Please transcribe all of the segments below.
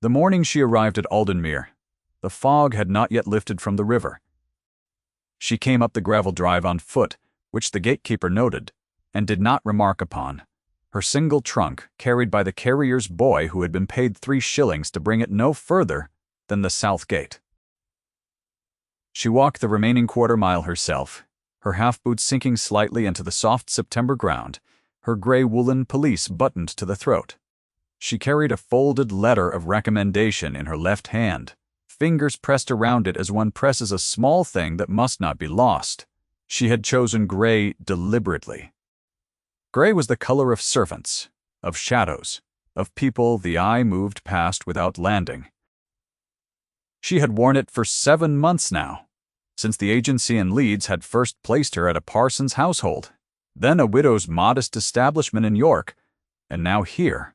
The morning she arrived at Aldenmere, the fog had not yet lifted from the river. She came up the gravel drive on foot, which the gatekeeper noted, and did not remark upon. Her single trunk, carried by the carrier's boy who had been paid 3 shillings to bring it no further than the south gate. She walked the remaining quarter-mile herself, her half-boots sinking slightly into the soft September ground, her grey woolen pelisse buttoned to the throat. She carried a folded letter of recommendation in her left hand, fingers pressed around it as one presses a small thing that must not be lost. She had chosen grey deliberately. Grey was the color of servants, of shadows, of people the eye moved past without landing. She had worn it for 7 months now, since the agency in Leeds had first placed her at a parson's household, then a widow's modest establishment in York, and now here.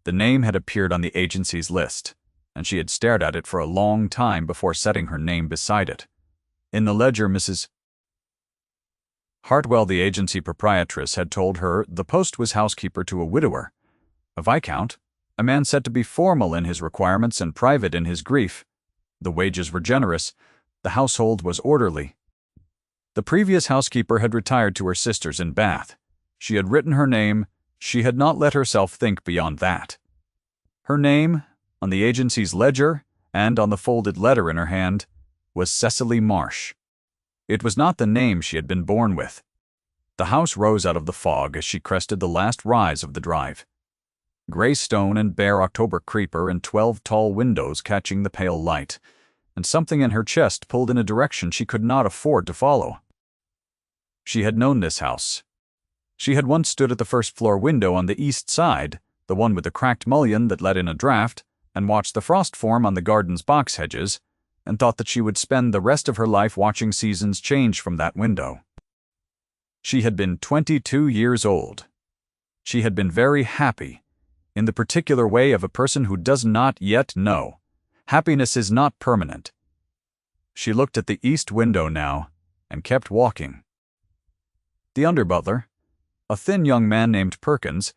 The name had appeared on the agency's list, and she had stared at it for a long time before setting her name beside it. In the ledger, Mrs. Hartwell, the agency proprietress, had told her the post was housekeeper to a widower, a viscount, a man said to be formal in his requirements and private in his grief. The wages were generous, the household was orderly. The previous housekeeper had retired to her sister's in Bath. She had written her name, she had not let herself think beyond that. Her name, on the agency's ledger and on the folded letter in her hand, was Cecily Marsh. It was not the name she had been born with. The house rose out of the fog as she crested the last rise of the drive. Grey stone and bare October creeper and 12 tall windows catching the pale light, and something in her chest pulled in a direction she could not afford to follow. She had known this house. She had once stood at the first-floor window on the east side, the one with the cracked mullion that let in a draught, and watched the frost form on the garden's box hedges, and thought that she would spend the rest of her life watching seasons change from that window. She had been 22 years old. She had been very happy, in the particular way of a person who does not yet know. Happiness is not permanent. She looked at the east window now, and kept walking. The under-butler, a thin young man named Perkins,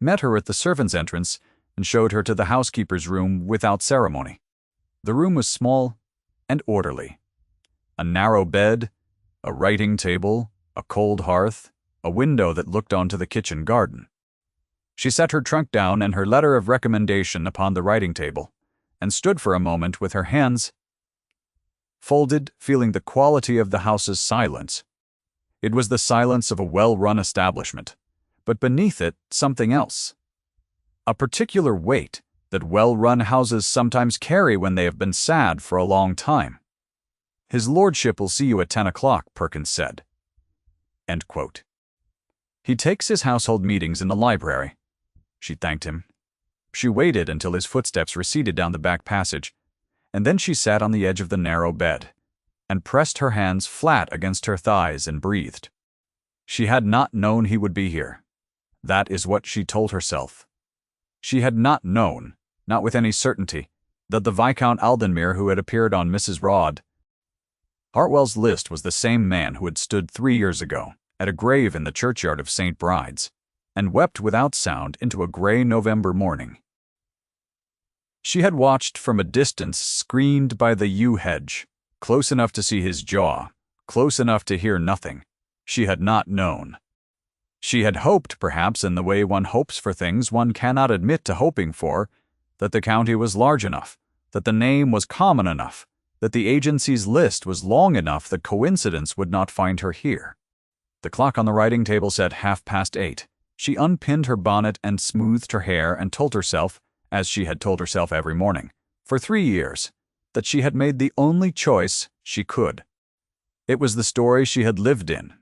met her at the servants' entrance and showed her to the housekeeper's room without ceremony. The room was small and orderly. A narrow bed, a writing table, a cold hearth, a window that looked onto the kitchen garden. She set her trunk down and her letter of recommendation upon the writing table, and stood for a moment with her hands folded, feeling the quality of the house's silence. It was the silence of a well-run establishment, but beneath it something else. A particular weight that well-run houses sometimes carry when they have been sad for a long time. "His lordship will see you at 10 o'clock, Perkins said." End quote. "He takes his household meetings in the library." She thanked him. She waited until his footsteps receded down the back passage, and then she sat on the edge of the narrow bed, and pressed her hands flat against her thighs and breathed. She had not known he would be here. That is what she told herself. She had not known, not with any certainty, that the Viscount Aldenmere who had appeared on Mrs. Rodd. Hartwell's list was the same man who had stood 3 years ago at a grave in the churchyard of St. Bride's, and wept without sound into a grey November morning. She had watched from a distance screened by the yew hedge, close enough to see his jaw, close enough to hear nothing. She had not known. She had hoped, perhaps in the way one hopes for things one cannot admit to hoping for, that the county was large enough, that the name was common enough, that the agency's list was long enough that coincidence would not find her here. The clock on the writing table said 8:30. She unpinned her bonnet and smoothed her hair and told herself, as she had told herself every morning, for 3 years, that she had made the only choice she could. It was the story she had lived in.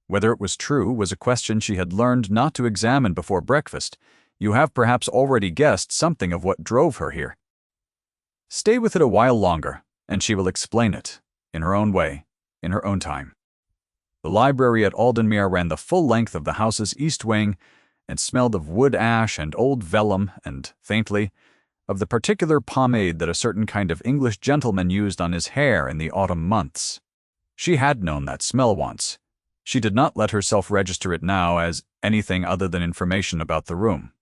Whether it was true was a question she had learned not to examine before breakfast. You have perhaps already guessed something of what drove her here. Stay with it a while longer, and she will explain it, in her own way, in her own time. The library at Aldenmere ran the full length of the house's east wing, and smelled of wood ash and old vellum and, faintly, of the particular pomade that a certain kind of English gentleman used on his hair in the autumn months. She had known that smell once. She did not let herself register it now as anything other than information about the room.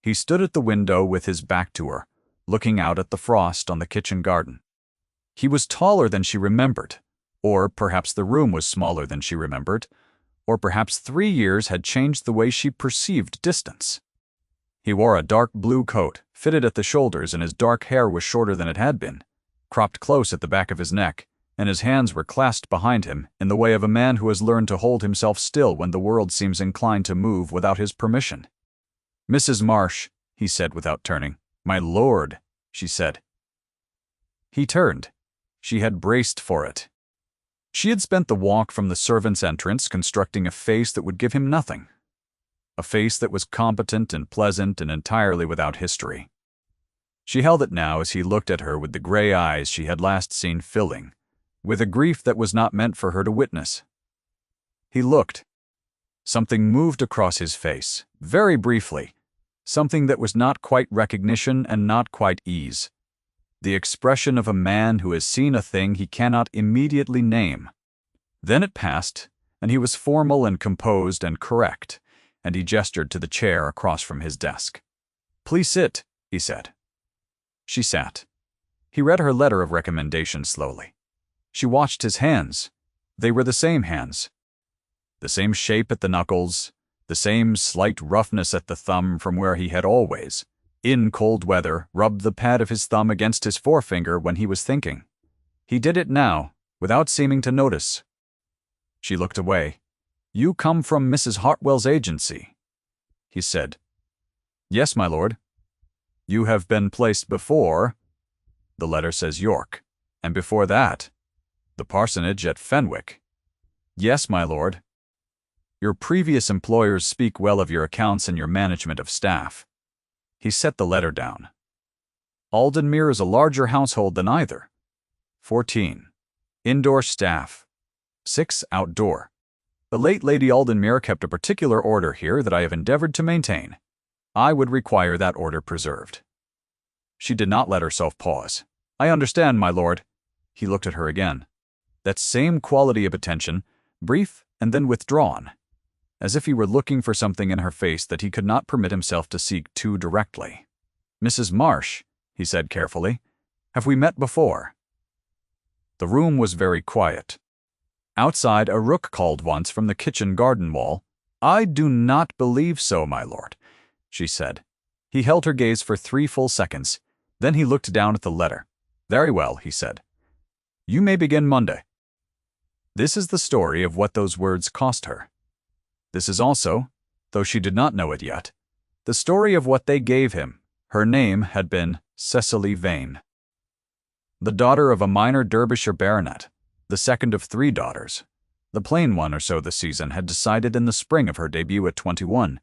He stood at the window with his back to her, looking out at the frost on the kitchen garden. He was taller than she remembered, or perhaps the room was smaller than she remembered, or perhaps 3 years had changed the way she perceived distance. He wore a dark blue coat, fitted at the shoulders, and his dark hair was shorter than it had been, cropped close at the back of his neck, and his hands were clasped behind him in the way of a man who has learned to hold himself still when the world seems inclined to move without his permission. "Mrs. Marsh," he said without turning. "My lord," she said. He turned. She had braced for it. She had spent the walk from the servants' entrance constructing a face that would give him nothing. A face that was competent and pleasant and entirely without history. She held it now as he looked at her with the gray eyes she had last seen filling, with a grief that was not meant for her to witness. He looked. Something moved across his face, very briefly, something that was not quite recognition and not quite ease. The expression of a man who has seen a thing he cannot immediately name. Then it passed, and he was formal and composed and correct, and he gestured to the chair across from his desk. "Please sit," he said. She sat. He read her letter of recommendation slowly. She watched his hands. They were the same hands. The same shape at the knuckles, the same slight roughness at the thumb from where he had always, in cold weather, rubbed the pad of his thumb against his forefinger when he was thinking. He did it now, without seeming to notice. She looked away. "You come from Mrs. Hartwell's agency," he said. "Yes, my lord." "You have been placed before," the letter says, "York, and before that, the parsonage at Fenwick." "Yes, my lord." "Your previous employers speak well of your accounts and your management of staff." He set the letter down. "Aldenmere is a larger household than either. 14 indoor staff, 6 outdoor. The late Lady Aldenmere kept a particular order here that I have endeavored to maintain. I would require that order preserved." She did not let herself pause. "I understand, my lord." He looked at her again. That same quality of attention, brief and then withdrawn, as if he were looking for something in her face that he could not permit himself to seek too directly. "Mrs. Marsh," he said carefully, "have we met before?" The room was very quiet. Outside, a rook called once from the kitchen garden wall. "I do not believe so, my lord," she said. He held her gaze for 3 full seconds. Then he looked down at the letter. "Very well," he said. "You may begin Monday." This is the story of what those words cost her. This is also, though she did not know it yet, the story of what they gave him. Her name had been Cecily Vane. The daughter of a minor Derbyshire baronet, the second of 3 daughters. The plain one or so this season had decided in the spring of her debut at 21.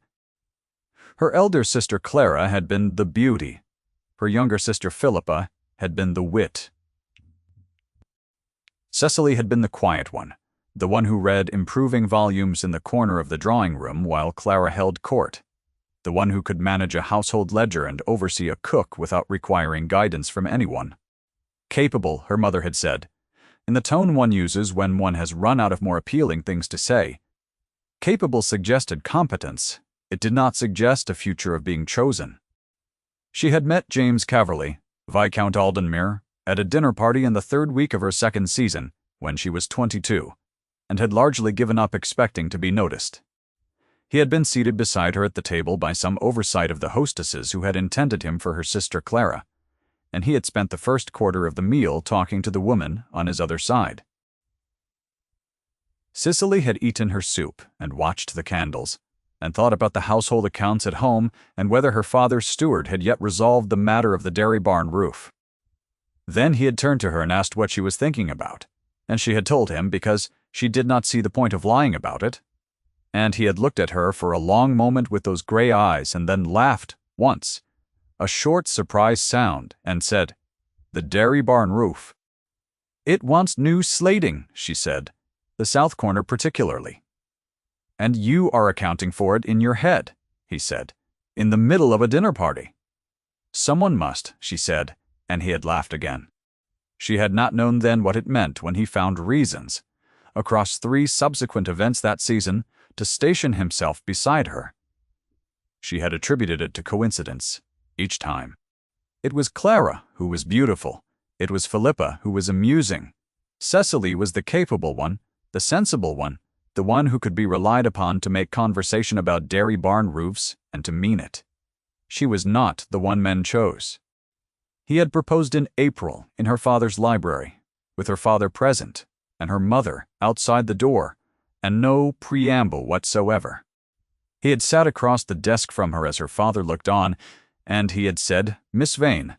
Her elder sister Clara had been the beauty. Her younger sister Philippa had been the wit. Cecily had been the quiet one, the one who read improving volumes in the corner of the drawing room while Clara held court, the one who could manage a household ledger and oversee a cook without requiring guidance from anyone. Capable, her mother had said, in the tone one uses when one has run out of more appealing things to say. Capable suggested competence. It did not suggest a future of being chosen. She had met James Caverley, Viscount Aldenmere, at a dinner party in the 3rd week of her 2nd season, when she was 22, and had largely given up expecting to be noticed. He had been seated beside her at the table by some oversight of the hostesses who had intended him for her sister Clara, and he had spent the first quarter of the meal talking to the woman on his other side. Cicely had eaten her soup and watched the candles, and thought about the household accounts at home and whether her father's steward had yet resolved the matter of the dairy barn roof. Then he had turned to her and asked what she was thinking about, and she had told him because she did not see the point of lying about it. And he had looked at her for a long moment with those gray eyes and then laughed once, a short surprised sound, and said, "The dairy barn roof." "It wants new slating," she said, "the south corner particularly." "And you are accounting for it in your head," he said, "in the middle of a dinner party." "Someone must," she said, and he had laughed again. She had not known then what it meant when he found reasons, across 3 subsequent events that season, to station himself beside her. She had attributed it to coincidence, each time. It was Clara who was beautiful. It was Philippa who was amusing. Cecily was the capable one, the sensible one, the one who could be relied upon to make conversation about dairy barn roofs and to mean it. She was not the one men chose. He had proposed in April in her father's library, with her father present and her mother outside the door, and no preamble whatsoever. He had sat across the desk from her as her father looked on, and he had said, "Miss Vane,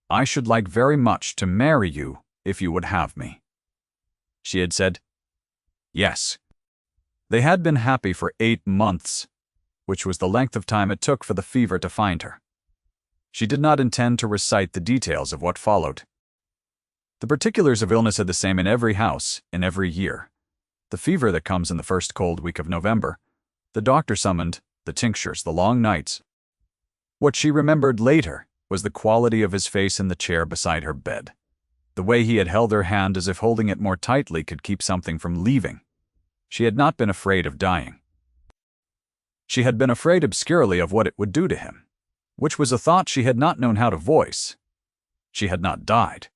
I should like very much to marry you if you would have me." She had said, "Yes." They had been happy for 8 months, which was the length of time it took for the fever to find her. She did not intend to recite the details of what followed. The particulars of illness are the same in every house, in every year. The fever that comes in the first cold week of November, the doctor summoned, the tinctures, the long nights. What she remembered later was the quality of his face in the chair beside her bed, the way he had held her hand as if holding it more tightly could keep something from leaving. She had not been afraid of dying. She had been afraid obscurely of what it would do to him, which was a thought she had not known how to voice. She had not died.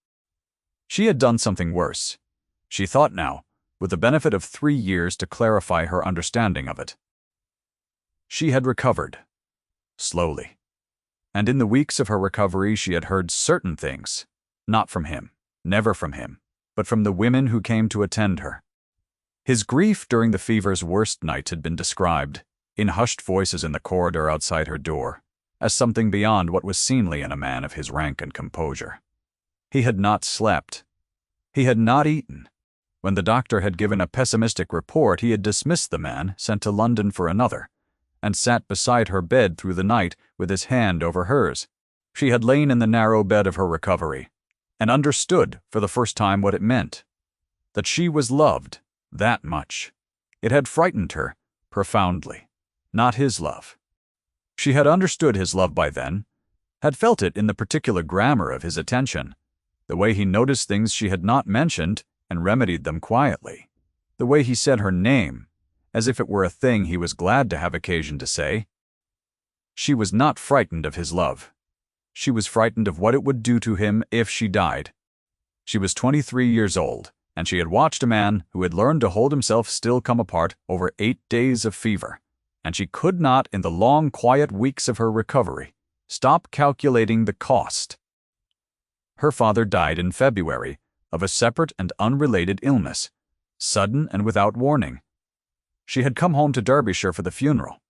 She had done something worse. She thought now, with the benefit of 3 years to clarify her understanding of it. She had recovered, slowly. And in the weeks of her recovery she had heard certain things, not from him, never from him, but from the women who came to attend her. His grief during the fever's worst nights had been described, in hushed voices in the corridor outside her door, as something beyond what was seemly in a man of his rank and composure. He had not slept. He had not eaten. When the doctor had given a pessimistic report, he had dismissed the man, sent to London for another, and sat beside her bed through the night with his hand over hers. She had lain in the narrow bed of her recovery, and understood for the first time what it meant. That she was loved, that much. It had frightened her, profoundly. Not his love. She had understood his love by then, had felt it in the particular grammar of his attention, the way he noticed things she had not mentioned and remedied them quietly, the way he said her name, as if it were a thing he was glad to have occasion to say. She was not frightened of his love. She was frightened of what it would do to him if she died. She was 23 years old, and she had watched a man who had learned to hold himself still come apart over 8 days of fever, and she could not, in the long, quiet weeks of her recovery, stop calculating the cost. Her father died in February of a separate and unrelated illness, sudden and without warning. She had come home to Derbyshire for the funeral.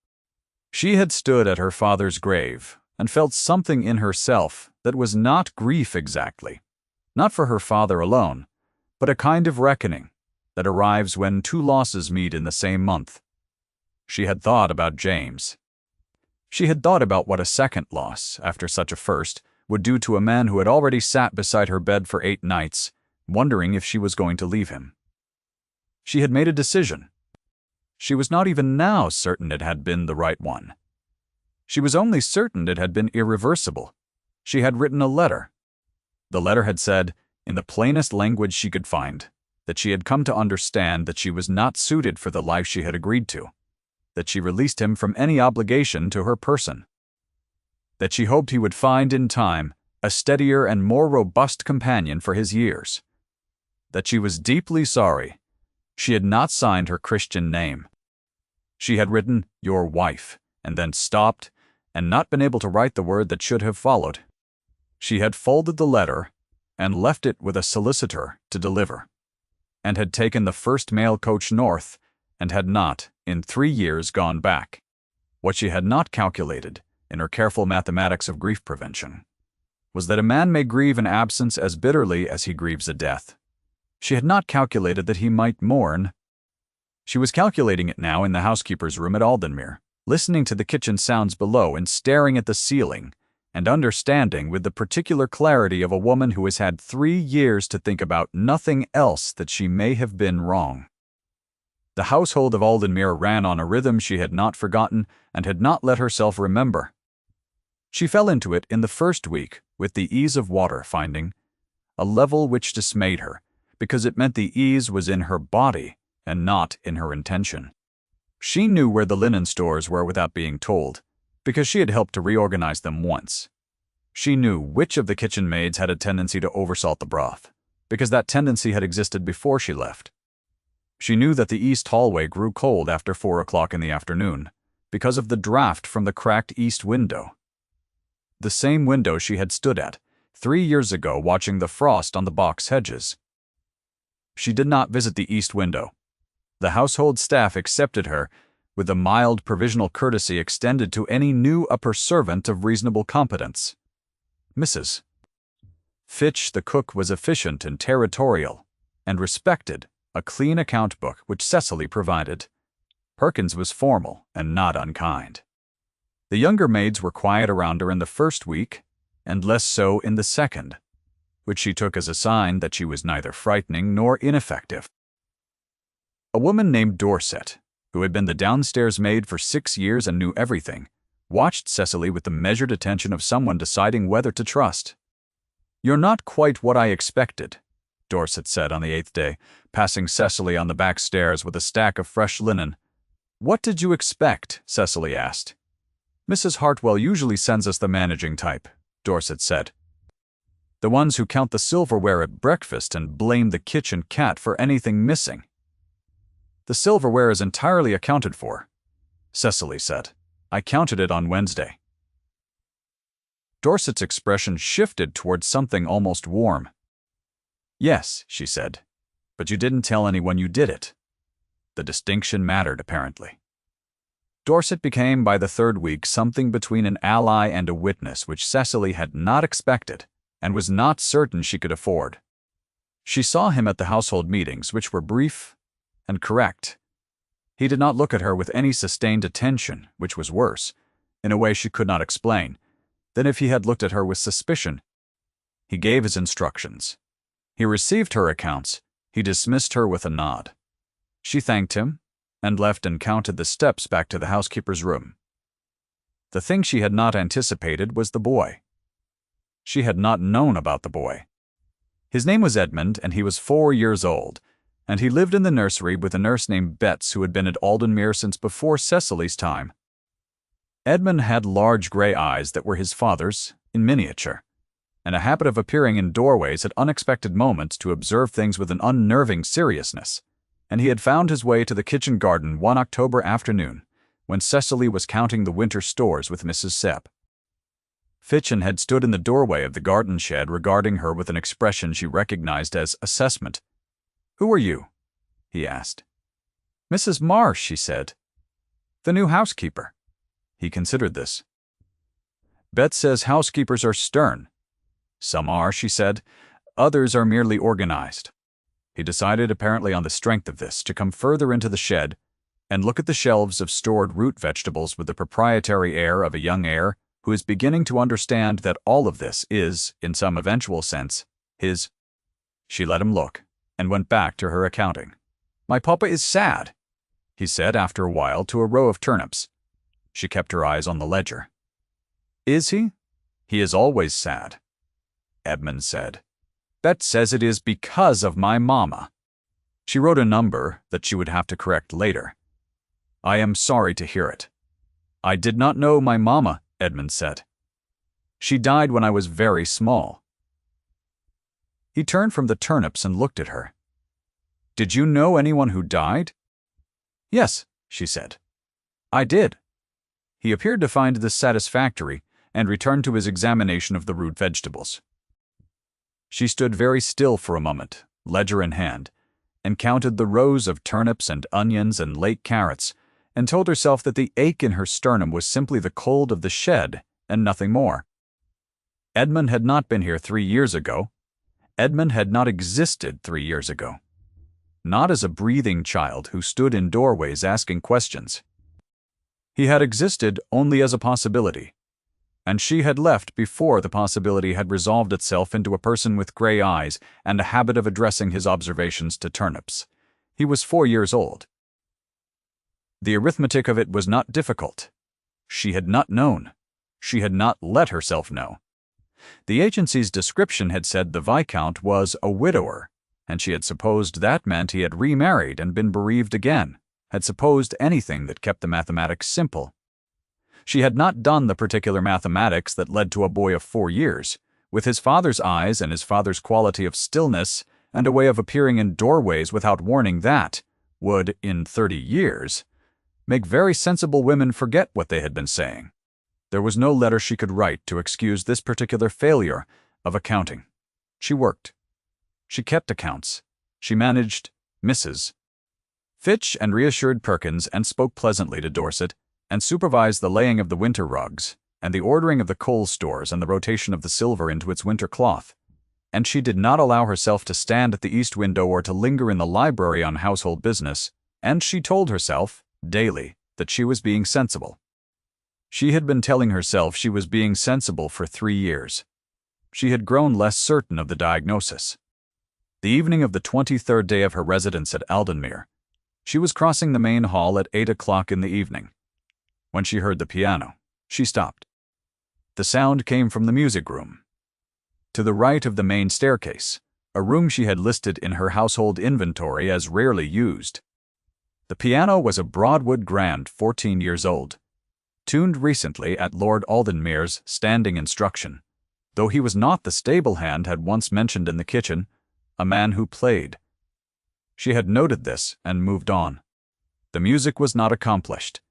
She had stood at her father's grave and felt something in herself that was not grief exactly, not for her father alone, but a kind of reckoning that arrives when 2 losses meet in the same month. She had thought about James. She had thought about what a second loss, after such a first, would do to a man who had already sat beside her bed for 8 nights, wondering if she was going to leave him. She had made a decision. She was not even now certain it had been the right one. She was only certain it had been irreversible. She had written a letter. The letter had said, in the plainest language she could find, that she had come to understand that she was not suited for the life she had agreed to, that she released him from any obligation to her person, that she hoped he would find in time a steadier and more robust companion for his years, that she was deeply sorry she had not signed her Christian name. She had written, "Your wife," and then stopped, and not been able to write the word that should have followed. She had folded the letter and left it with a solicitor to deliver, and had taken the first mail coach north, and had not, in 3 years, gone back. What she had not calculated, in her careful mathematics of grief prevention, was that a man may grieve an absence as bitterly as he grieves a death. She had not calculated that he might mourn. She was calculating it now in the housekeeper's room at Aldenmere, listening to the kitchen sounds below and staring at the ceiling, and understanding with the particular clarity of a woman who has had 3 years to think about nothing else that she may have been wrong. The household of Aldenmere ran on a rhythm she had not forgotten and had not let herself remember. She fell into it in the first week with the ease of water finding a level which dismayed her, because it meant the ease was in her body and not in her intention. She knew where the linen stores were without being told, because she had helped to reorganize them once. She knew which of the kitchen maids had a tendency to oversalt the broth, because that tendency had existed before she left. She knew that the east hallway grew cold after 4 o'clock in the afternoon, because of the draft from the cracked east window. The same window she had stood at 3 years ago watching the frost on the box hedges. She did not visit the east window. The household staff accepted her with the mild provisional courtesy extended to any new upper servant of reasonable competence. Mrs. Fitch, the cook, was efficient and territorial, and respected a clean account book which Cecily provided. Perkins was formal and not unkind. The younger maids were quiet around her in the first week, and less so in the second, which she took as a sign that she was neither frightening nor ineffective. A woman named Dorset, who had been the downstairs maid for 6 years and knew everything, watched Cecily with the measured attention of someone deciding whether to trust. "You're not quite what I expected," Dorset said on the 8th day, passing Cecily on the back stairs with a stack of fresh linen. "What did you expect?" Cecily asked. "Mrs. Hartwell usually sends us the managing type," Dorset said. "The ones who count the silverware at breakfast and blame the kitchen cat for anything missing." "The silverware is entirely accounted for," Cecily said. "I counted it on Wednesday." Dorset's expression shifted towards something almost warm. "Yes," she said, "but you didn't tell anyone you did it." The distinction mattered, apparently. Dorset became, by the 3rd week, something between an ally and a witness which Cecily had not expected and was not certain she could afford. She saw him at the household meetings, which were brief and correct. He did not look at her with any sustained attention, which was worse, in a way she could not explain, than if he had looked at her with suspicion. He gave his instructions. He received her accounts. He dismissed her with a nod. She thanked him and left and counted the steps back to the housekeeper's room. The thing she had not anticipated was the boy. She had not known about the boy. His name was Edmund, and he was 4 years old, and he lived in the nursery with a nurse named Betts who had been at Aldenmere since before Cecily's time. Edmund had large gray eyes that were his father's, in miniature, and a habit of appearing in doorways at unexpected moments to observe things with an unnerving seriousness, and he had found his way to the kitchen garden one October afternoon when Cecily was counting the winter stores with Mrs. Sepp. Fitchin had stood in the doorway of the garden shed regarding her with an expression she recognized as assessment. "Who are you?" he asked. "Mrs. Marsh," she said. "The new housekeeper." He considered this. "Bet says housekeepers are stern." "Some are," she said. "Others are merely organized." He decided, apparently on the strength of this, to come further into the shed and look at the shelves of stored root vegetables with the proprietary air of a young heir who is beginning to understand that all of this is, in some eventual sense, his. She let him look and went back to her accounting. "My papa is sad," he said after a while to a row of turnips. She kept her eyes on the ledger. "Is he?" "He is always sad," Edmund said. "Bet says it is because of my mama." She wrote a number that she would have to correct later. "I am sorry to hear it." "I did not know my mama," Edmund said. "She died when I was very small." He turned from the turnips and looked at her. "Did you know anyone who died?" "Yes," she said. "I did." He appeared to find this satisfactory and returned to his examination of the root vegetables. She stood very still for a moment, ledger in hand, and counted the rows of turnips and onions and late carrots, and told herself that the ache in her sternum was simply the cold of the shed and nothing more. Edmund had not been here 3 years ago. Edmund had not existed 3 years ago. Not as a breathing child who stood in doorways asking questions. He had existed only as a possibility, and she had left before the possibility had resolved itself into a person with gray eyes and a habit of addressing his observations to turnips. He was 4 years old. The arithmetic of it was not difficult. She had not known. She had not let herself know. The agency's description had said the Viscount was a widower, and she had supposed that meant he had remarried and been bereaved again, had supposed anything that kept the mathematics simple. She had not done the particular mathematics that led to a boy of 4 years, with his father's eyes and his father's quality of stillness and a way of appearing in doorways without warning that would, in 30 years, make very sensible women forget what they had been saying. There was no letter she could write to excuse this particular failure of accounting. She worked. She kept accounts. She managed Mrs. Fitch and reassured Perkins and spoke pleasantly to Dorset and supervised the laying of the winter rugs and the ordering of the coal stores and the rotation of the silver into its winter cloth. And she did not allow herself to stand at the east window or to linger in the library on household business, and she told herself, daily, that she was being sensible. She had been telling herself she was being sensible for 3 years. She had grown less certain of the diagnosis. The evening of the 23rd day of her residence at Aldenmere, she was crossing the main hall at 8 o'clock in the evening. When she heard the piano, she stopped. The sound came from the music room. To the right of the main staircase, a room she had listed in her household inventory as rarely used. The piano was a Broadwood Grand, 14 years old, tuned recently at Lord Aldenmere's standing instruction, though he was not the stable hand had once mentioned in the kitchen, a man who played. She had noted this and moved on. The music was not accomplished.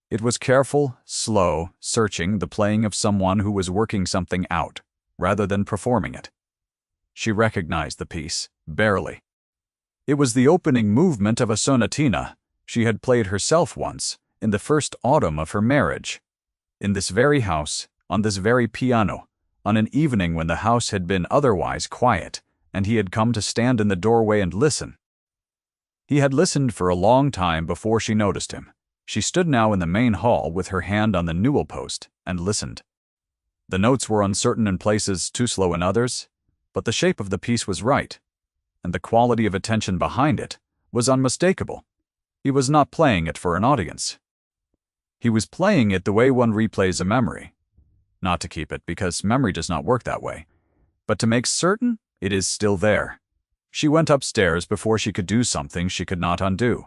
It was careful, slow, searching, the playing of someone who was working something out, rather than performing it. She recognized the piece, barely. It was the opening movement of a sonatina she had played herself once, in the first autumn of her marriage. In this very house, on this very piano, on an evening when the house had been otherwise quiet, and he had come to stand in the doorway and listen. He had listened for a long time before she noticed him. She stood now in the main hall with her hand on the newel post and listened. The notes were uncertain in places, too slow in others, but the shape of the piece was right, and the quality of attention behind it was unmistakable. He was not playing it for an audience. He was playing it the way one replays a memory. Not to keep it, because memory does not work that way, but to make certain it is still there. She went upstairs before she could do something she could not undo.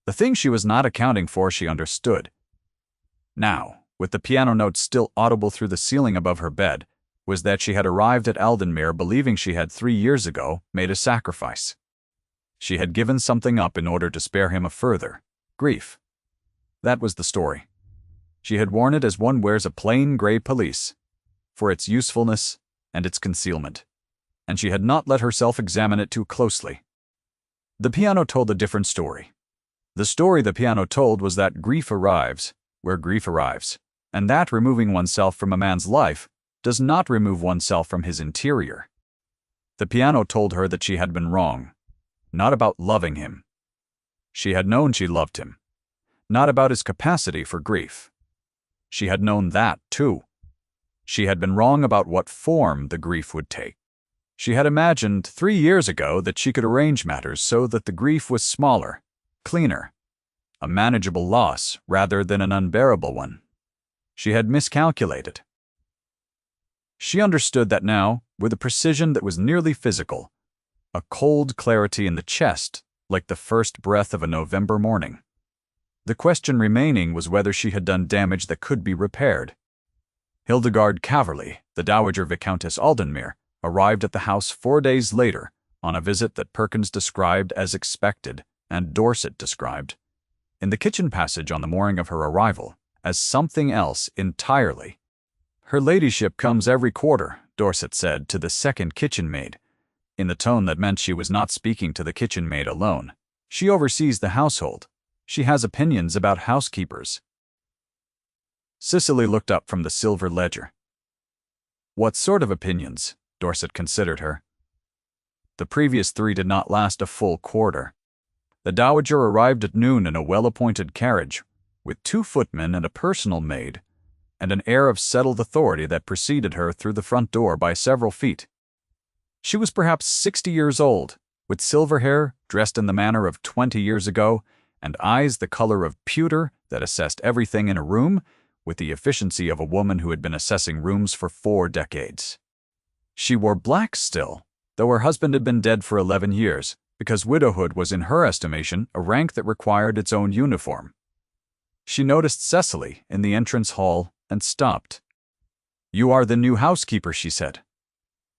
The thing she was not accounting for she understood. Now, with the piano notes still audible through the ceiling above her bed, was that she had arrived at Aldenmere believing she had 3 years ago made a sacrifice. She had given something up in order to spare him a further grief. That was the story. She had worn it as one wears a plain gray pelisse, for its usefulness and its concealment, and she had not let herself examine it too closely. The piano told a different story. The story the piano told was that grief arrives where grief arrives, and that removing oneself from a man's life does not remove oneself from his interior. The piano told her that she had been wrong, not about loving him. She had known she loved him, not about his capacity for grief. She had known that, too. She had been wrong about what form the grief would take. She had imagined 3 years ago that she could arrange matters so that the grief was smaller, cleaner, a manageable loss rather than an unbearable one. She had miscalculated. She understood that now, with a precision that was nearly physical, a cold clarity in the chest, like the first breath of a November morning. The question remaining was whether she had done damage that could be repaired. Hildegard Caverly, the Dowager Viscountess Aldenmere, arrived at the house 4 days later on a visit that Perkins described as expected and Dorset described, in the kitchen passage on the morning of her arrival, as something else entirely. "Her ladyship comes every quarter," Dorset said to the second kitchen maid, in the tone that meant she was not speaking to the kitchen maid alone. "She oversees the household. She has opinions about housekeepers." Cicely looked up from the silver ledger. "What sort of opinions?" Dorset considered her. The previous 3 did not last a full quarter. The dowager arrived at noon in a well-appointed carriage, with 2 footmen and a personal maid, and an air of settled authority that preceded her through the front door by several feet. She was perhaps 60 years old, with silver hair dressed in the manner of 20 years ago, and eyes the color of pewter that assessed everything in a room with the efficiency of a woman who had been assessing rooms for 4 decades. She wore black still, though her husband had been dead for 11 years, because widowhood was in her estimation a rank that required its own uniform. She noticed Cecily in the entrance hall and stopped. "You are the new housekeeper," she said.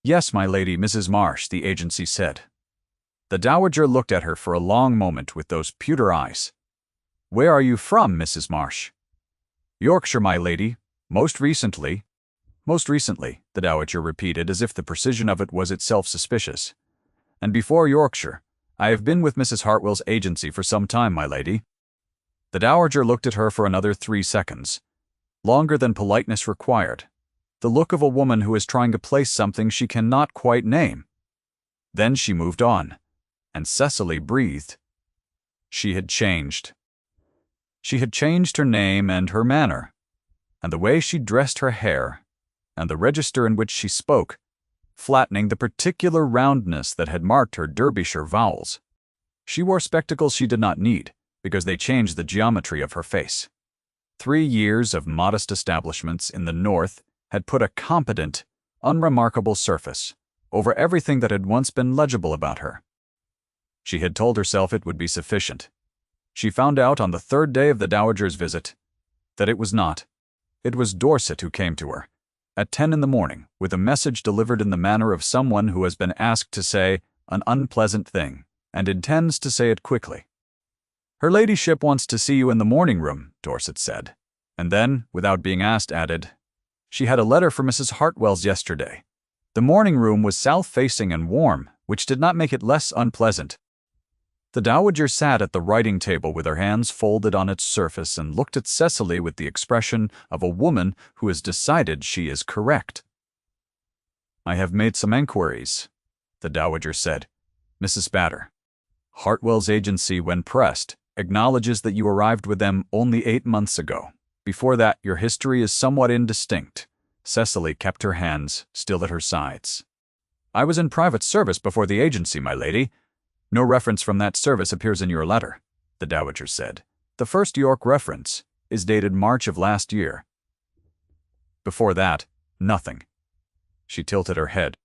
"Yes, my lady, Mrs. Marsh," the agency said. The dowager looked at her for a long moment with those pewter eyes. "Where are you from, Mrs. Marsh?" "Yorkshire, my lady. Most recently." "Most recently," the dowager repeated, as if the precision of it was itself suspicious. "And before Yorkshire, I have been with Mrs. Hartwell's agency for some time, my lady." The dowager looked at her for another 3 seconds, longer than politeness required, the look of a woman who is trying to place something she cannot quite name. Then she moved on, and Cecily breathed. She had changed. She had changed her name and her manner, and the way she dressed her hair, and the register in which she spoke, flattening the particular roundness that had marked her Derbyshire vowels. She wore spectacles she did not need, because they changed the geometry of her face. 3 years of modest establishments in the north had put a competent, unremarkable surface over everything that had once been legible about her. She had told herself it would be sufficient. She found out on the 3rd day of the dowager's visit that it was not. It was Dorset who came to her, at 10 in the morning, with a message delivered in the manner of someone who has been asked to say an unpleasant thing, and intends to say it quickly. "Her ladyship wants to see you in the morning room," Dorset said, and then, without being asked, added, "She had a letter for Mrs. Hartwell's yesterday." The morning room was south-facing and warm, which did not make it less unpleasant. The dowager sat at the writing table with her hands folded on its surface and looked at Cecily with the expression of a woman who has decided she is correct. "I have made some enquiries," the dowager said. "Mrs. Batter, Hartwell's agency, when pressed, acknowledges that you arrived with them only 8 months ago. Before that, your history is somewhat indistinct." Cecily kept her hands still at her sides. "I was in private service before the agency, my lady." "No reference from that service appears in your letter," the dowager said. "The first York reference is dated March of last year. Before that, nothing." She tilted her head.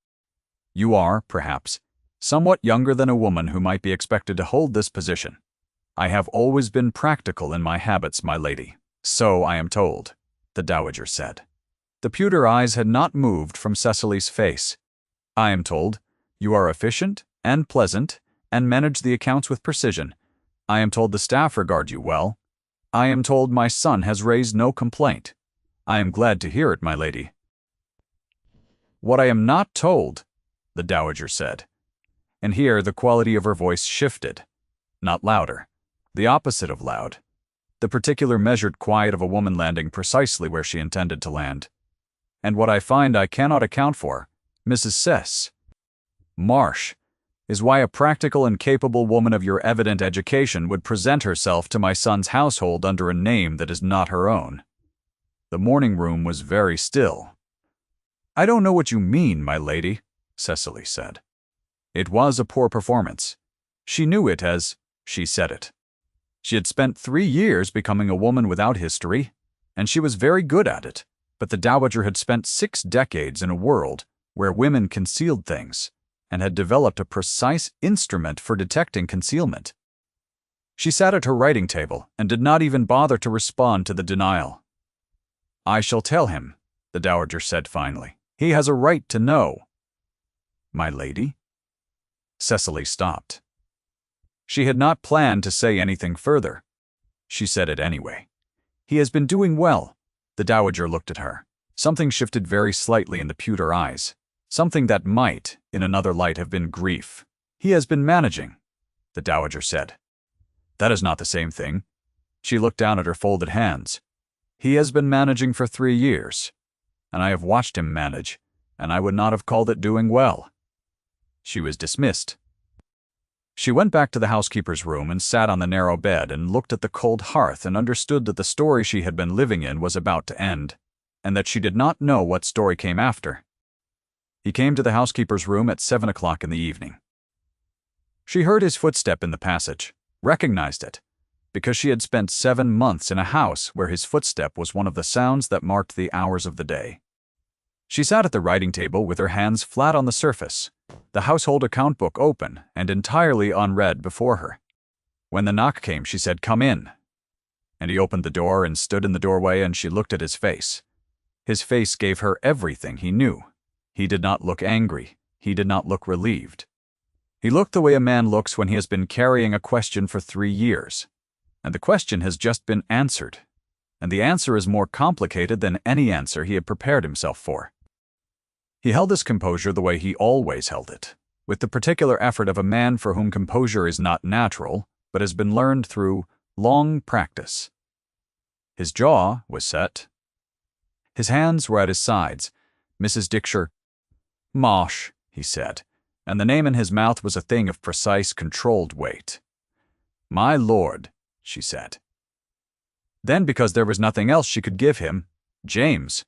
"You are, perhaps, somewhat younger than a woman who might be expected to hold this position. I have always been practical in my habits, my lady." "So I am told," the dowager said. The pewter eyes had not moved from Cecily's face. "I am told you are efficient and pleasant and manage the accounts with precision. I am told the staff regard you well. I am told my son has raised no complaint. I am glad to hear it, my lady." "What I am not told," the dowager said, and here the quality of her voice shifted, not louder, the opposite of loud, the particular measured quiet of a woman landing precisely where she intended to land. "And what I find I cannot account for, Mrs. Marsh, is why a practical and capable woman of your evident education would present herself to my son's household under a name that is not her own." The morning room was very still. "I don't know what you mean, my lady," Cecily said. It was a poor performance. She knew it as she said it. She had spent 3 years becoming a woman without history, and she was very good at it, but the dowager had spent 6 decades in a world where women concealed things, and had developed a precise instrument for detecting concealment. She sat at her writing table and did not even bother to respond to the denial. "I shall tell him," the dowager said finally. "He has a right to know." "My lady?" Cecily stopped. She had not planned to say anything further. She said it anyway. "He has been doing well." The dowager looked at her. Something shifted very slightly in the pewter eyes. Something that might, in another light, have been grief. "He has been managing," the dowager said. "That is not the same thing." She looked down at her folded hands. "He has been managing for 3 years, and I have watched him manage, and I would not have called it doing well." She was dismissed. She went back to the housekeeper's room and sat on the narrow bed and looked at the cold hearth and understood that the story she had been living in was about to end, and that she did not know what story came after. He came to the housekeeper's room at 7 o'clock in the evening. She heard his footstep in the passage, recognized it, because she had spent 7 months in a house where his footstep was one of the sounds that marked the hours of the day. She sat at the writing table with her hands flat on the surface, the household account book open and entirely unread before her. When the knock came, she said, "Come in." And he opened the door and stood in the doorway, and she looked at his face. His face gave her everything he knew. He did not look angry. He did not look relieved. He looked the way a man looks when he has been carrying a question for 3 years. And the question has just been answered. And the answer is more complicated than any answer he had prepared himself for. He held his composure the way he always held it, with the particular effort of a man for whom composure is not natural, but has been learned through long practice. His jaw was set. His hands were at his sides. Mrs. Dickshire, "Mosh," he said, and the name in his mouth was a thing of precise, controlled weight. "My lord," she said. Then, because there was nothing else she could give him, James.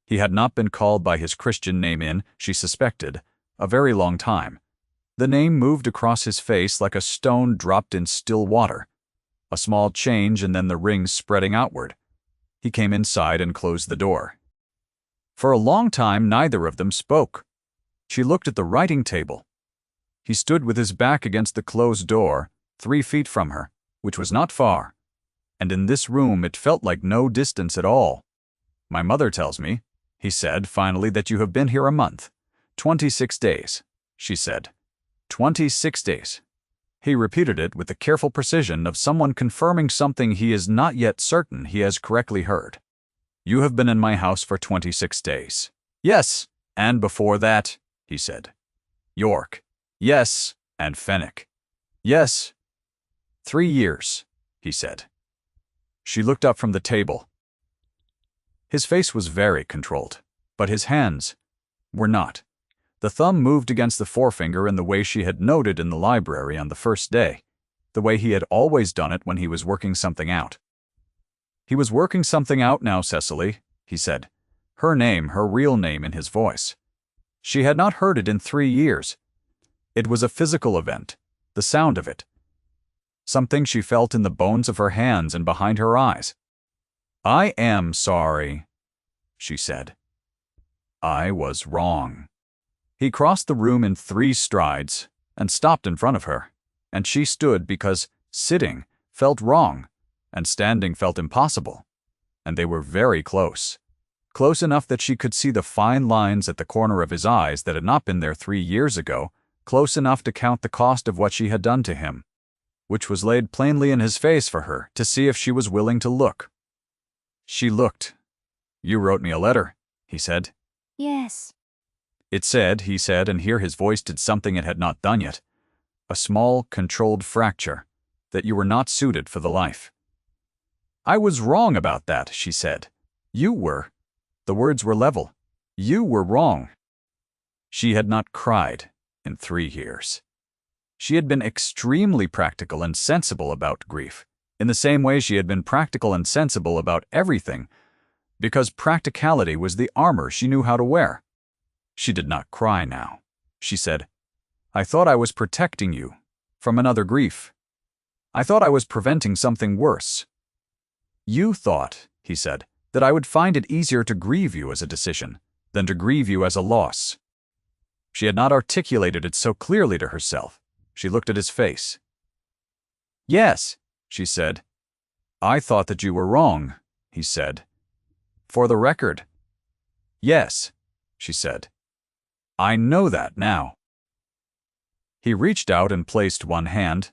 He had not been called by his Christian name in, she suspected, a very long time. The name moved across his face like a stone dropped in still water. A small change and then the rings spreading outward. He came inside and closed the door. For a long time neither of them spoke. She looked at the writing table. He stood with his back against the closed door, 3 feet from her, which was not far. And in this room it felt like no distance at all. "My mother tells me," he said finally, "that you have been here a month. 26 days, she said. 26 days. He repeated it with the careful precision of someone confirming something he is not yet certain he has correctly heard. "You have been in my house for 26 days. "Yes, and before that," he said. "York." "Yes, and Fenwick." "Yes." 3 years, he said. She looked up from the table. His face was very controlled, but his hands were not. The thumb moved against the forefinger in the way she had noted in the library on the first day, the way he had always done it when he was working something out. "He was working something out now, Cecily," he said, her name, her real name, in his voice. She had not heard it in 3 years. It was a physical event, the sound of it. Something she felt in the bones of her hands and behind her eyes. "I am sorry," she said. "I was wrong." He crossed the room in 3 strides and stopped in front of her, and she stood because sitting felt wrong and standing felt impossible, and they were very close. Close enough that she could see the fine lines at the corner of his eyes that had not been there 3 years ago, close enough to count the cost of what she had done to him, which was laid plainly in his face for her to see if she was willing to look. She looked. "You wrote me a letter," he said. "Yes." It said, he said, and here his voice did something it had not done yet, a small, controlled fracture, that you were not suited for the life. "I was wrong about that," she said. "You were." The words were level. "You were wrong." She had not cried in 3 years. She had been extremely practical and sensible about grief, in the same way she had been practical and sensible about everything, because practicality was the armor she knew how to wear. She did not cry now. She said, "I thought I was protecting you from another grief. I thought I was preventing something worse." "You thought," he said, "that I would find it easier to grieve you as a decision than to grieve you as a loss." She had not articulated it so clearly to herself. She looked at his face. "Yes," she said. "I thought that you were wrong," he said. "For the record." "Yes," she said. "I know that now." He reached out and placed one hand,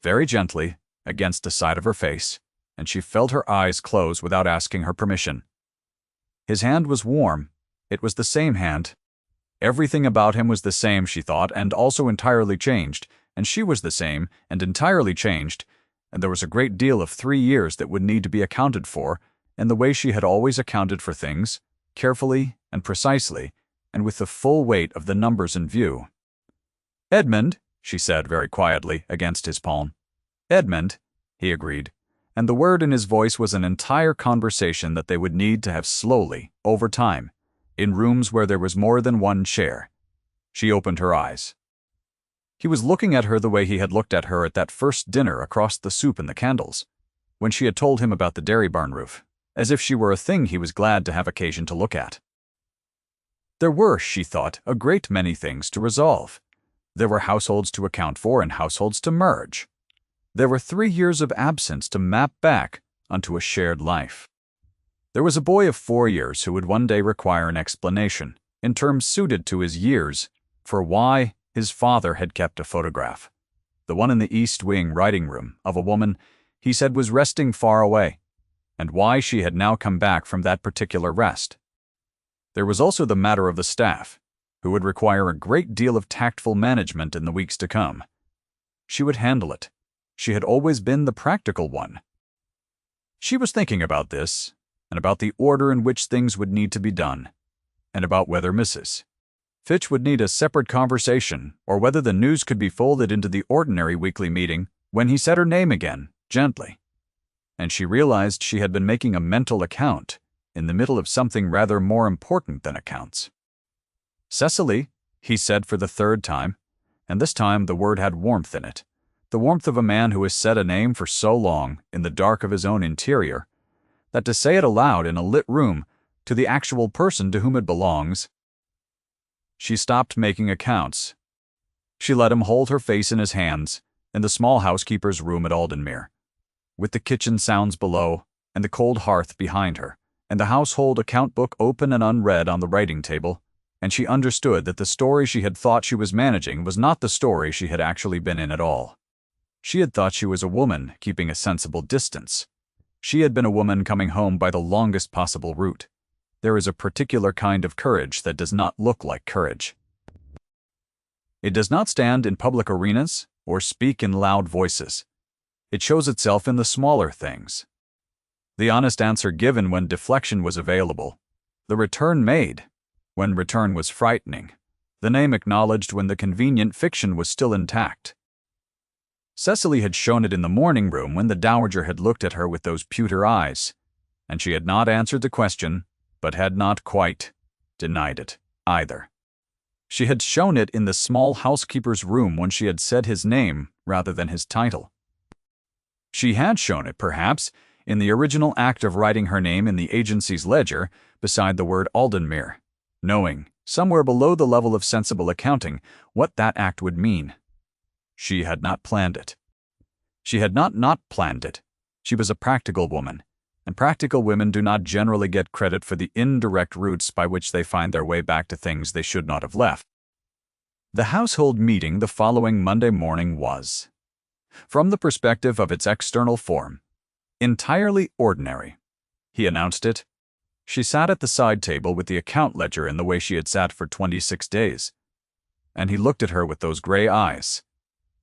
very gently, against the side of her face, and she felt her eyes close without asking her permission. His hand was warm. It was the same hand. Everything about him was the same, she thought, and also entirely changed, and she was the same and entirely changed, and there was a great deal of 3 years that would need to be accounted for, in the way she had always accounted for things, carefully and precisely, and with the full weight of the numbers in view. "Edmund," she said very quietly, against his palm. "Edmund," he agreed, and the word in his voice was an entire conversation that they would need to have slowly, over time, in rooms where there was more than one chair. She opened her eyes. He was looking at her the way he had looked at her at that first dinner across the soup and the candles, when she had told him about the dairy barn roof, as if she were a thing he was glad to have occasion to look at. There were, she thought, a great many things to resolve. There were households to account for and households to merge. There were 3 years of absence to map back, unto a shared life. There was a boy of 4 years who would one day require an explanation, in terms suited to his years, for why his father had kept a photograph, the one in the East Wing writing room, of a woman he said was resting far away, and why she had now come back from that particular rest. There was also the matter of the staff, who would require a great deal of tactful management in the weeks to come. She would handle it. She had always been the practical one. She was thinking about this, and about the order in which things would need to be done, and about whether Mrs. Fitch would need a separate conversation, or whether the news could be folded into the ordinary weekly meeting, when he said her name again, gently. And she realized she had been making a mental account, in the middle of something rather more important than accounts. "Cecily," he said for the 3rd time, and this time the word had warmth in it, the warmth of a man who has said a name for so long in the dark of his own interior, that to say it aloud in a lit room to the actual person to whom it belongs. She stopped making accounts. She let him hold her face in his hands in the small housekeeper's room at Aldenmere, with the kitchen sounds below and the cold hearth behind her, and the household account book open and unread on the writing table, and she understood that the story she had thought she was managing was not the story she had actually been in at all. She had thought she was a woman keeping a sensible distance. She had been a woman coming home by the longest possible route. There is a particular kind of courage that does not look like courage. It does not stand in public arenas or speak in loud voices. It shows itself in the smaller things. The honest answer given when deflection was available, the return made when return was frightening, the name acknowledged when the convenient fiction was still intact. Cecily had shown it in the morning room when the dowager had looked at her with those pewter eyes, and she had not answered the question, but had not quite denied it either. She had shown it in the small housekeeper's room when she had said his name rather than his title. She had shown it, perhaps, in the original act of writing her name in the agency's ledger beside the word Aldenmere, knowing, somewhere below the level of sensible accounting, what that act would mean. She had not planned it. She had not planned it. She was a practical woman, and practical women do not generally get credit for the indirect routes by which they find their way back to things they should not have left. The household meeting the following Monday morning was, from the perspective of its external form, entirely ordinary. He announced it. She sat at the side table with the account ledger in the way she had sat for 26 days, and he looked at her with those gray eyes.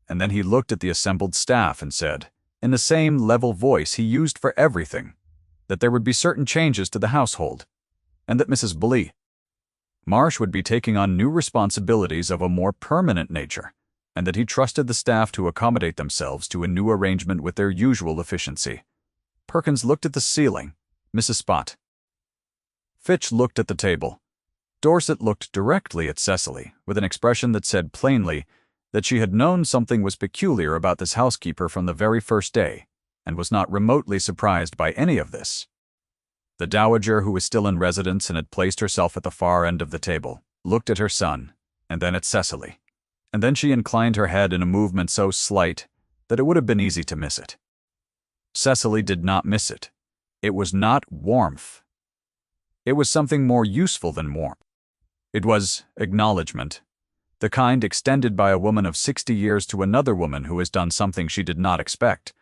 And then he looked at the assembled staff and said, in the same level voice he used for everything, that there would be certain changes to the household, and that Mrs. Blee Marsh would be taking on new responsibilities of a more permanent nature, and that he trusted the staff to accommodate themselves to a new arrangement with their usual efficiency. Perkins looked at the ceiling. Mrs. Spot Fitch looked at the table. Dorset looked directly at Cecily, with an expression that said plainly that she had known something was peculiar about this housekeeper from the very first day, and was not remotely surprised by any of this. The dowager, who was still in residence and had placed herself at the far end of the table, looked at her son, and then at Cecily, and then she inclined her head in a movement so slight that it would have been easy to miss it. Cecily did not miss it. It was not warmth. It was something more useful than warmth. It was acknowledgement, the kind extended by a woman of 60 years to another woman who has done something she did not expect,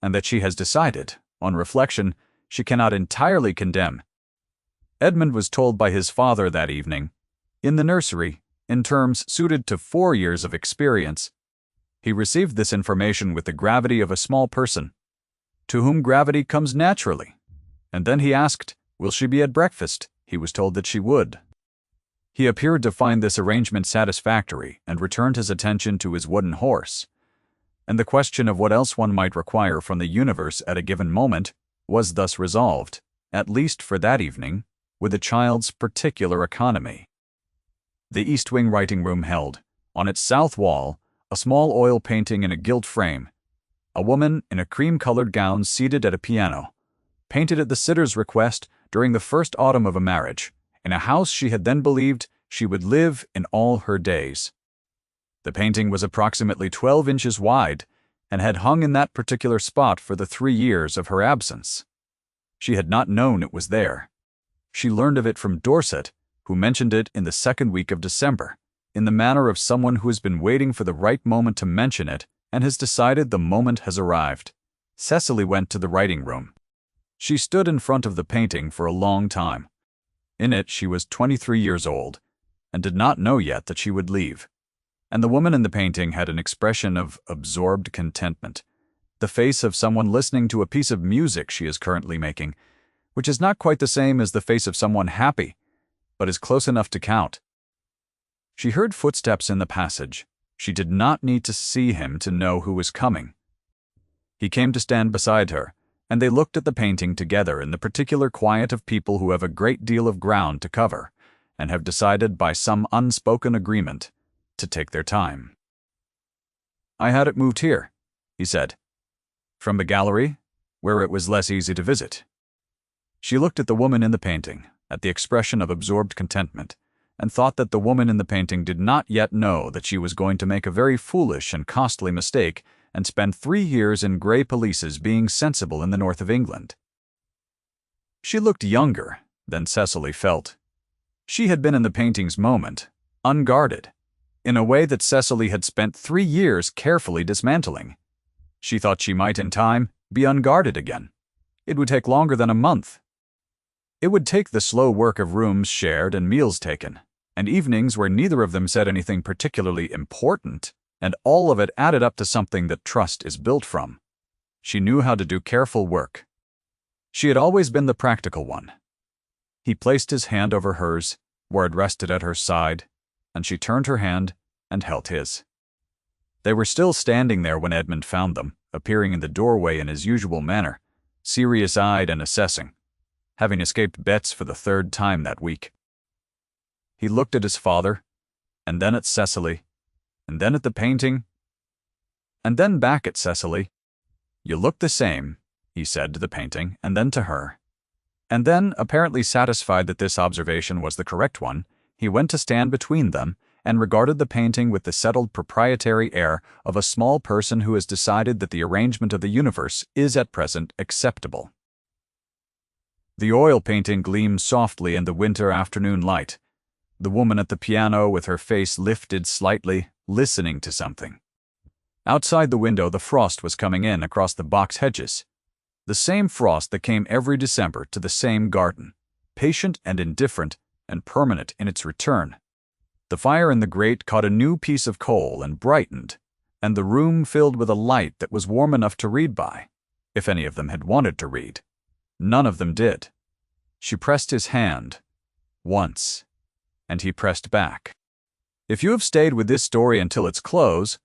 and that she has decided, on reflection, she cannot entirely condemn. Edmund was told by his father that evening, in the nursery, in terms suited to 4 years of experience. He received this information with the gravity of a small person, to whom gravity comes naturally, and then he asked, "Will she be at breakfast?" He was told that she would. He appeared to find this arrangement satisfactory and returned his attention to his wooden horse, and the question of what else one might require from the universe at a given moment was thus resolved, at least for that evening, with a child's particular economy. The East Wing writing room held, on its south wall, a small oil painting in a gilt frame, a woman in a cream-colored gown seated at a piano, painted at the sitter's request during the first autumn of a marriage, in a house she had then believed she would live in all her days. The painting was approximately 12 inches wide and had hung in that particular spot for the 3 years of her absence. She had not known it was there. She learned of it from Dorset, who mentioned it in the second week of December, in the manner of someone who has been waiting for the right moment to mention it and has decided the moment has arrived. Cecily went to the writing room. She stood in front of the painting for a long time. In it she was 23 years old, and did not know yet that she would leave. And the woman in the painting had an expression of absorbed contentment, the face of someone listening to a piece of music she is currently making, which is not quite the same as the face of someone happy, but is close enough to count. She heard footsteps in the passage. She did not need to see him to know who was coming. He came to stand beside her, and they looked at the painting together in the particular quiet of people who have a great deal of ground to cover, and have decided by some unspoken agreement to take their time. "I had it moved here," he said, "from the gallery, where it was less easy to visit." She looked at the woman in the painting, at the expression of absorbed contentment, and thought that the woman in the painting did not yet know that she was going to make a very foolish and costly mistake and spend 3 years in grey pelisses being sensible in the north of England. She looked younger than Cecily felt. She had been in the painting's moment, unguarded, in a way that Cecily had spent 3 years carefully dismantling. She thought she might, in time, be unguarded again. It would take longer than a month. It would take the slow work of rooms shared and meals taken, and evenings where neither of them said anything particularly important, and all of it added up to something that trust is built from. She knew how to do careful work. She had always been the practical one. He placed his hand over hers, where it rested at her side, and she turned her hand and held his. They were still standing there when Edmund found them, appearing in the doorway in his usual manner, serious-eyed and assessing, having escaped bets for the 3rd time that week. He looked at his father, and then at Cecily, and then at the painting, and then back at Cecily. "You look the same," he said to the painting, and then to her. And then, apparently satisfied that this observation was the correct one, he went to stand between them and regarded the painting with the settled proprietary air of a small person who has decided that the arrangement of the universe is at present acceptable. The oil painting gleamed softly in the winter afternoon light, the woman at the piano with her face lifted slightly, listening to something. Outside the window the frost was coming in across the box hedges, the same frost that came every December to the same garden, patient and indifferent and permanent in its return. The fire in the grate caught a new piece of coal and brightened, and the room filled with a light that was warm enough to read by, if any of them had wanted to read. None of them did. She pressed his hand, once, and he pressed back. If you have stayed with this story until its close,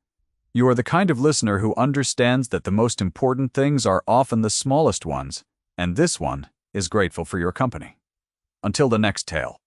you are the kind of listener who understands that the most important things are often the smallest ones, and this one is grateful for your company. Until the next tale.